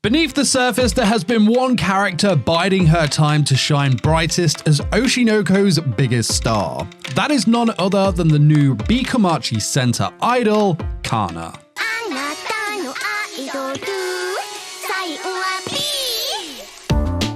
Beneath the surface, there has been one character biding her time to shine brightest as Oshinoko's biggest star. That is none other than the new Bikomachi Center idol, Kana.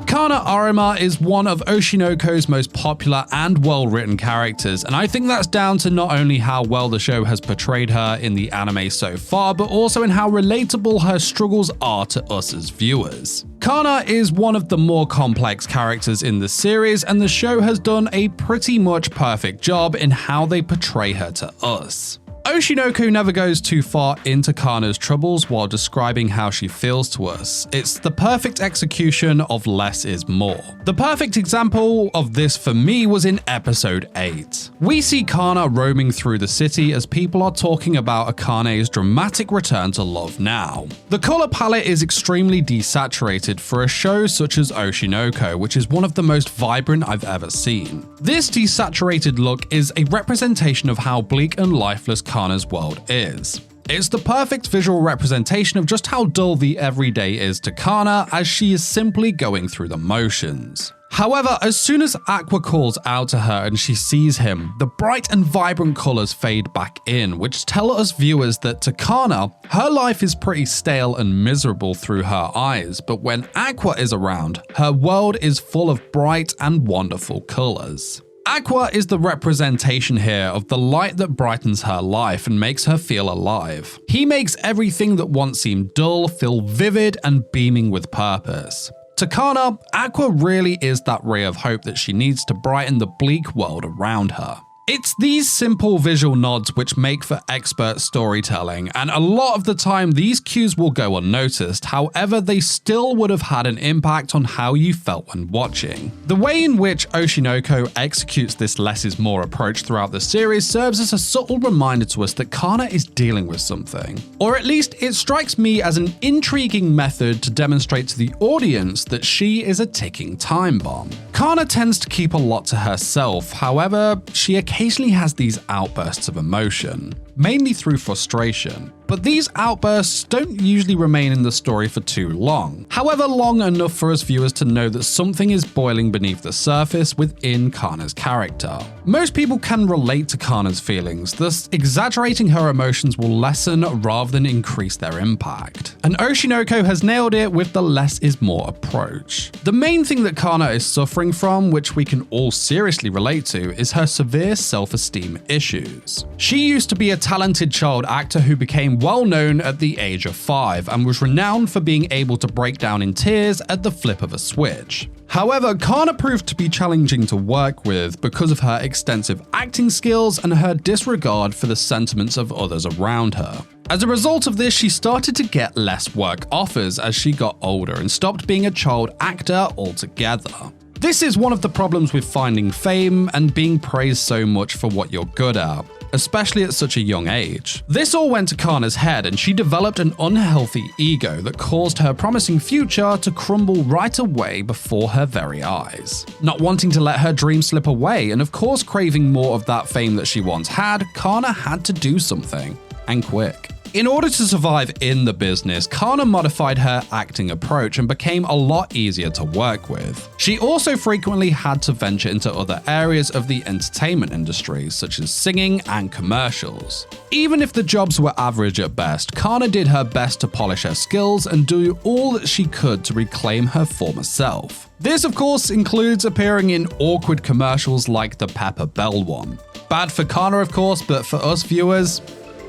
Kana Arima is one of Oshinoko's most popular and well-written characters, and I think that's down to not only how well the show has portrayed her in the anime so far, but also in how relatable her struggles are to us as viewers. Kana is one of the more complex characters in the series, and the show has done a pretty much perfect job in how they portray her to us. Oshinoko never goes too far into Kana's troubles while describing how she feels to us. It's the perfect execution of less is more. The perfect example of this for me was in episode 8. We see Kana roaming through the city as people are talking about Akane's dramatic return to love now. The color palette is extremely desaturated for a show such as Oshinoko, which is one of the most vibrant I've ever seen. This desaturated look is a representation of how bleak and lifeless Kana's world is. It's the perfect visual representation of just how dull the everyday is to Kana, as she is simply going through the motions. However, as soon as Aqua calls out to her and she sees him, the bright and vibrant colours fade back in, which tell us viewers that to Kana, her life is pretty stale and miserable through her eyes, but when Aqua is around, her world is full of bright and wonderful colours. Aqua is the representation here of the light that brightens her life and makes her feel alive. He makes everything that once seemed dull feel vivid and beaming with purpose. To Kana, Aqua really is that ray of hope that she needs to brighten the bleak world around her. It's these simple visual nods which make for expert storytelling, and a lot of the time these cues will go unnoticed, however they still would have had an impact on how you felt when watching. The way in which Oshinoko executes this less is more approach throughout the series serves as a subtle reminder to us that Kana is dealing with something. Or at least it strikes me as an intriguing method to demonstrate to the audience that she is a ticking time bomb. Kana tends to keep a lot to herself, however, she occasionally has these outbursts of emotion, mainly through frustration. But these outbursts don't usually remain in the story for too long. However, long enough for us viewers to know that something is boiling beneath the surface within Kana's character. Most people can relate to Kana's feelings, thus exaggerating her emotions will lessen rather than increase their impact. And Oshinoko has nailed it with the less is more approach. The main thing that Kana is suffering from, which we can all seriously relate to, is her severe self-esteem issues. She used to be a talented child actor who became well known at the age of 5 and was renowned for being able to break down in tears at the flip of a switch. However, Kana proved to be challenging to work with because of her extensive acting skills and her disregard for the sentiments of others around her. As a result of this, she started to get less work offers as she got older and stopped being a child actor altogether. This is one of the problems with finding fame and being praised so much for what you're good at, especially at such a young age. This all went to Kana's head and she developed an unhealthy ego that caused her promising future to crumble right away before her very eyes. Not wanting to let her dream slip away and of course craving more of that fame that she once had, Kana had to do something, and quick. In order to survive in the business, Kana modified her acting approach and became a lot easier to work with. She also frequently had to venture into other areas of the entertainment industry, such as singing and commercials. Even if the jobs were average at best, Kana did her best to polish her skills and do all that she could to reclaim her former self. This, of course, includes appearing in awkward commercials like the Pepper Bell one. Bad for Kana, of course, but for us viewers,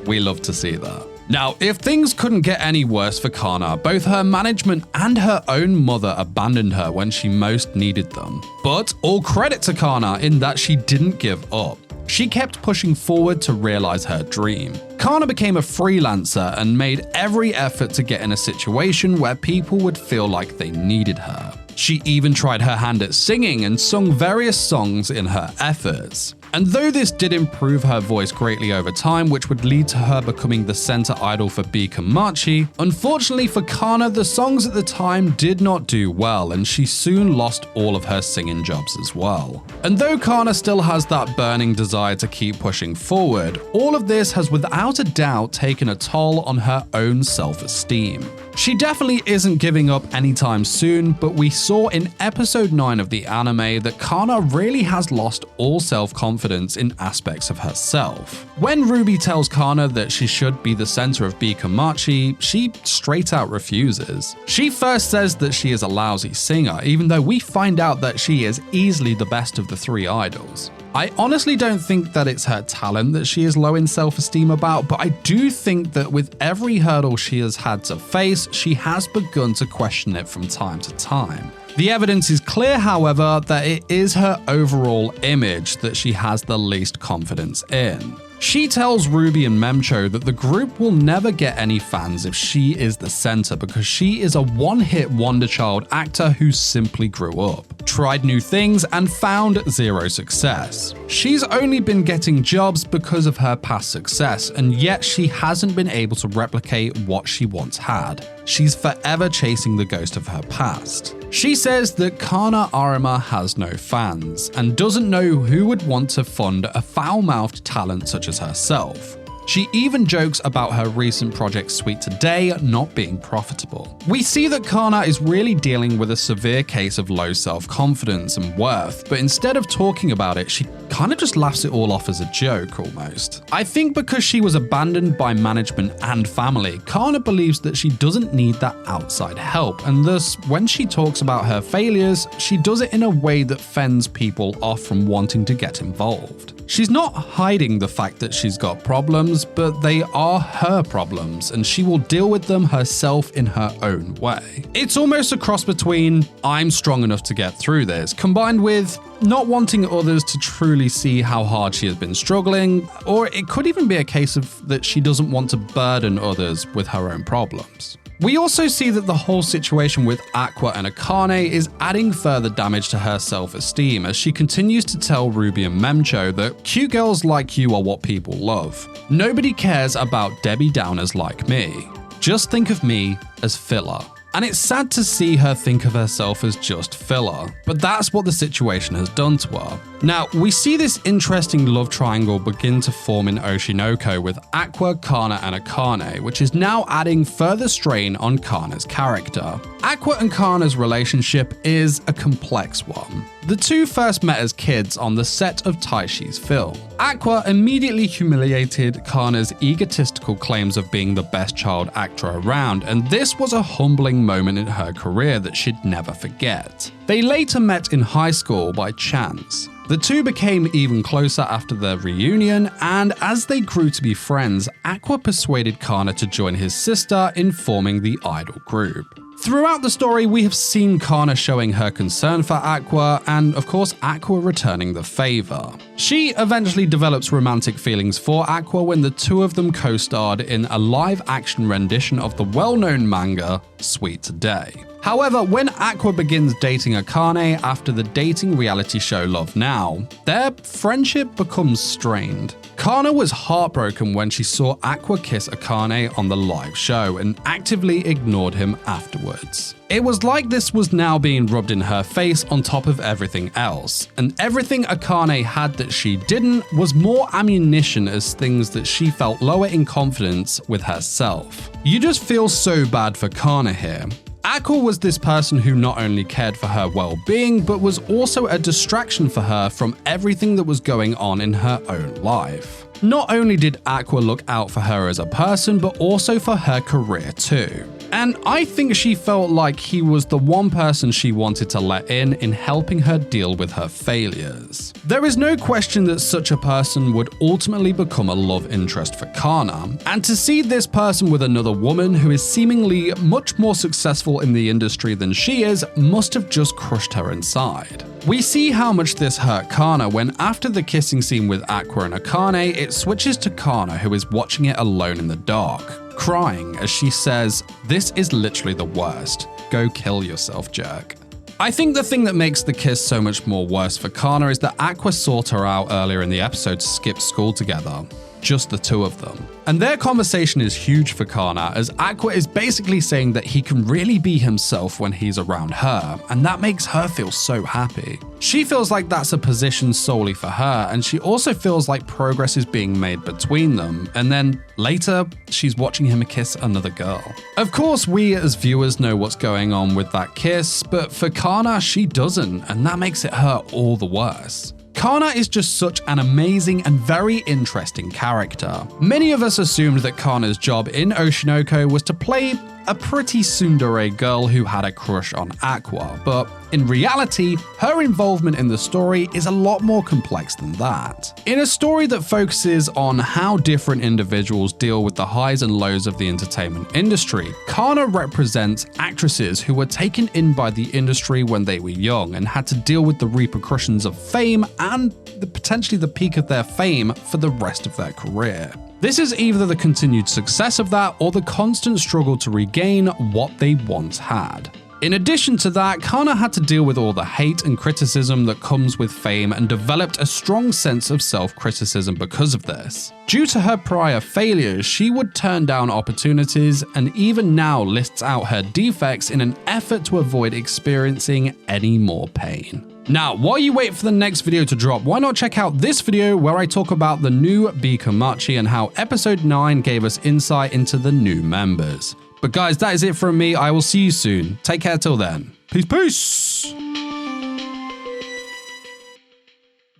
we love to see that. Now, if things couldn't get any worse for Kana, both her management and her own mother abandoned her when she most needed them. But all credit to Kana in that she didn't give up. She kept pushing forward to realize her dream. Kana became a freelancer and made every effort to get in a situation where people would feel like they needed her. She even tried her hand at singing and sung various songs in her efforts. And though this did improve her voice greatly over time, which would lead to her becoming the center idol for Bikomachi, unfortunately for Kana, the songs at the time did not do well and she soon lost all of her singing jobs as well. And though Kana still has that burning desire to keep pushing forward, all of this has without a doubt taken a toll on her own self-esteem. She definitely isn't giving up anytime soon, but we saw in episode 9 of the anime that Kana really has lost all self-confidence in aspects of herself. When Ruby tells Kana that she should be the center of Bikamachi, she straight out refuses. She first says that she is a lousy singer, even though we find out that she is easily the best of the 3 idols. I honestly don't think that it's her talent that she is low in self-esteem about, but I do think that with every hurdle she has had to face, she has begun to question it from time to time. The evidence is clear, however, that it is her overall image that she has the least confidence in. She tells Ruby and Memcho that the group will never get any fans if she is the center because she is a one-hit wonder child actor who simply grew up, tried new things, and found zero success. She's only been getting jobs because of her past success, and yet she hasn't been able to replicate what she once had. She's forever chasing the ghost of her past. She says that Kana Arima has no fans and doesn't know who would want to fund a foul-mouthed talent such as herself. She even jokes about her recent project Sweet Today not being profitable. We see that Kana is really dealing with a severe case of low self-confidence and worth, but instead of talking about it, she kind of just laughs it all off as a joke almost. I think because she was abandoned by management and family, Kana believes that she doesn't need that outside help, and thus when she talks about her failures, she does it in a way that fends people off from wanting to get involved. She's not hiding the fact that she's got problems, but they are her problems, and she will deal with them herself in her own way. It's almost a cross between I'm strong enough to get through this, combined with not wanting others to truly see how hard she has been struggling, or it could even be a case of that she doesn't want to burden others with her own problems. We also see that the whole situation with Aqua and Akane is adding further damage to her self-esteem as she continues to tell Ruby and Memcho that cute girls like you are what people love. Nobody cares about Debbie Downers like me. Just think of me as filler. And it's sad to see her think of herself as just filler, but that's what the situation has done to her. Now, we see this interesting love triangle begin to form in Oshinoko with Aqua, Kana, and Akane, which is now adding further strain on Kana's character. Aqua and Kana's relationship is a complex one. The two first met as kids on the set of Taishi's film. Aqua immediately humiliated Kana's egotistical claims of being the best child actor around, and this was a humbling moment in her career that she'd never forget. They later met in high school by chance. The two became even closer after their reunion, and as they grew to be friends, Aqua persuaded Kana to join his sister in forming the idol group. Throughout the story, we have seen Kana showing her concern for Aqua, and of course Aqua returning the favor. She eventually develops romantic feelings for Aqua when the two of them co-starred in a live-action rendition of the well-known manga Sweet Today. However, when Aqua begins dating Akane after the dating reality show Love Now, their friendship becomes strained. Kana was heartbroken when she saw Aqua kiss Akane on the live show and actively ignored him afterwards. It was like this was now being rubbed in her face on top of everything else, and everything Akane had that she didn't was more ammunition as things that she felt lower in confidence with herself. You just feel so bad for Kana here. Aqua was this person who not only cared for her well-being, but was also a distraction for her from everything that was going on in her own life. Not only did Aqua look out for her as a person, but also for her career too. And I think she felt like he was the one person she wanted to let in helping her deal with her failures. There is no question that such a person would ultimately become a love interest for Kana, and to see this person with another woman who is seemingly much more successful in the industry than she is must have just crushed her inside. We see how much this hurt Kana when after the kissing scene with Aqua and Akane, it switches to Kana who is watching it alone in the dark, crying as she says, "This is literally the worst. Go kill yourself, jerk." I think the thing that makes the kiss so much more worse for Kana is that Aqua sought her out earlier in the episode to skip school together. just the two of them. And their conversation is huge for Kana, as Aqua is basically saying that he can really be himself when he's around her, and that makes her feel so happy. She feels like that's a position solely for her, and she also feels like progress is being made between them, and then later, she's watching him kiss another girl. Of course, we as viewers know what's going on with that kiss, but for Kana, she doesn't, and that makes it hurt all the worse. Kana is just such an amazing and very interesting character. Many of us assumed that Kana's job in Oshinoko was to play a pretty tsundere girl who had a crush on Aqua, but in reality, her involvement in the story is a lot more complex than that. In a story that focuses on how different individuals deal with the highs and lows of the entertainment industry, Kana represents actresses who were taken in by the industry when they were young and had to deal with the repercussions of fame and potentially the peak of their fame for the rest of their career. This is either the continued success of that or the constant struggle to regain what they once had. In addition to that, Kana had to deal with all the hate and criticism that comes with fame and developed a strong sense of self-criticism because of this. Due to her prior failures, she would turn down opportunities and even now lists out her defects in an effort to avoid experiencing any more pain. Now, while you wait for the next video to drop, why not check out this video where I talk about the new Bikamachi and how episode 9 gave us insight into the new members. But guys, that is it from me. I will see you soon. Take care till then. Peace, peace!